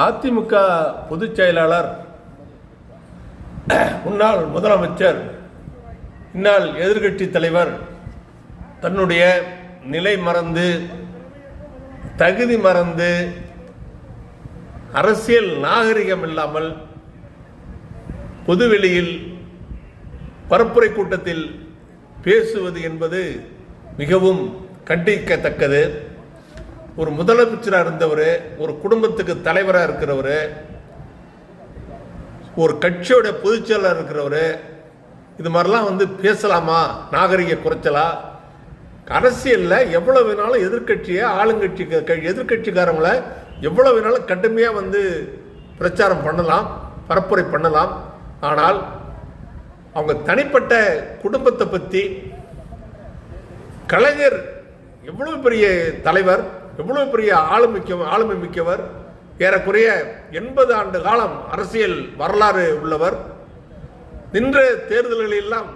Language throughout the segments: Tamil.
அதிமுக பொதுச் செயலாளர், முன்னாள் முதலமைச்சர், இந்நாள் எதிர்கட்சி தலைவர் தன்னுடைய நிலை மறந்து, தகுதி மறந்து, அரசியல் நாகரிகம் இல்லாமல் பொதுவெளியில் பரப்புரை கூட்டத்தில் பேசுவது என்பது மிகவும் கண்டிக்கத்தக்கது. ஒரு முதலமைச்சராக இருந்தவர், ஒரு குடும்பத்துக்கு தலைவராக இருக்கிறவர், ஒரு கட்சியோட பொதுச்செயலாளர் இருக்கிறவர், இது மாதிரிலாம் பேசலாமா? நாகரிக குறைச்சலா? அரசியலில் எவ்வளோ வேணாலும் எதிர்கட்சியை, எதிர்கட்சிக்காரங்களை எவ்வளோ வேணாலும் கடுமையாக பிரச்சாரம் பண்ணலாம், பரப்புரை பண்ணலாம். ஆனால் அவங்க தனிப்பட்ட குடும்பத்தை பற்றி, கலைஞர் எவ்வளவு பெரிய தலைவர், எவ்வளவு பெரிய ஆளுமை மிக்கவர், ஏறக்குறைய 80 ஆண்டு காலம் அரசியல் வரலாறு உள்ளவர், நின்ற தேர்தல்களெல்லாம்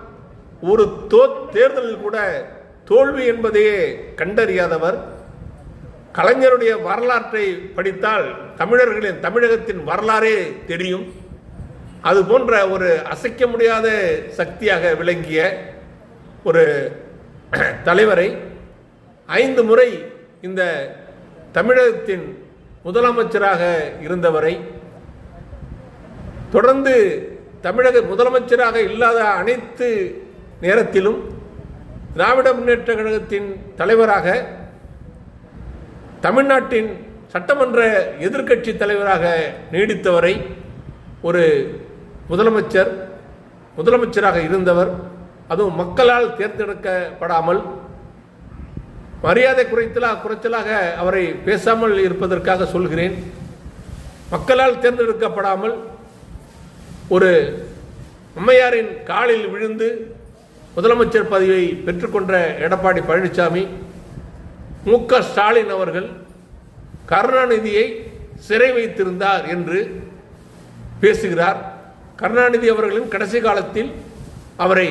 ஒரு தேர்தலில் கூட தோல்வி என்பதையே கண்டறியாதவர். கலைஞருடைய வரலாற்றை படித்தால் தமிழகத்தின் வரலாறே தெரியும். அது போன்ற ஒரு அசைக்க முடியாத சக்தியாக விளங்கிய ஒரு தலைவரை, 5 முறை இந்த தமிழகத்தின் முதலமைச்சராக இருந்தவரை, தொடர்ந்து தமிழக முதலமைச்சராக இல்லாத அனைத்து நேரத்திலும் திராவிட முன்னேற்ற கழகத்தின் தலைவராக, தமிழ்நாட்டின் சட்டமன்ற எதிர்க்கட்சி தலைவராக நீடித்தவரை, ஒரு முதலமைச்சராக இருந்தவர், அதுவும் மக்களால் தேர்ந்தெடுக்கப்படாமல், மரியாதை குறைச்சலாக அவரை பேசாமல் இருப்பதற்காக சொல்கிறேன். மக்களால் தேர்ந்தெடுக்கப்படாமல் ஒரு அம்மையாரின் காலில் விழுந்து முதலமைச்சர் பதவியை பெற்றுக்கொண்ட எடப்பாடி பழனிசாமி, மு.க. ஸ்டாலின் அவர்கள் கருணாநிதியை சிறை வைத்திருந்தார் என்று பேசுகிறார். கருணாநிதி அவர்களின் கடைசி காலத்தில் அவரை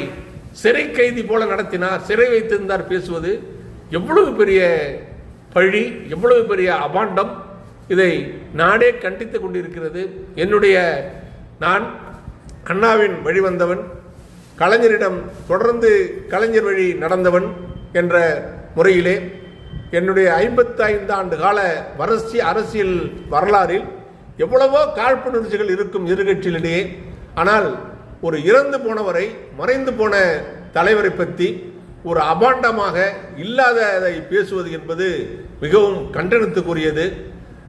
சிறை கைதி போல நடத்தினார், சிறை வைத்திருந்தார் பேசுவது எவ்வளவு பெரிய பழி, எவ்வளவு பெரிய அபாண்டம்! இதை நாடே கண்டித்துக் கொண்டிருக்கிறது. நான் அண்ணாவின் வழி வந்தவன், கலைஞரிடம் தொடர்ந்து கலைஞர் வழி நடந்தவன் என்ற முறையிலே என்னுடைய 55 ஆண்டு கால அரசியல் வரலாறில் எவ்வளவோ காழ்ப்புணர்ச்சிகள் இருக்கும் எதிர்கட்சியிலேயே. ஆனால் ஒரு இறந்து போனவரை, மறைந்து போன தலைவரை பற்றி ஒரு அபாண்டமாக இல்லாததை பேசுவது என்பது மிகவும் கண்டனத்துக்குரியது.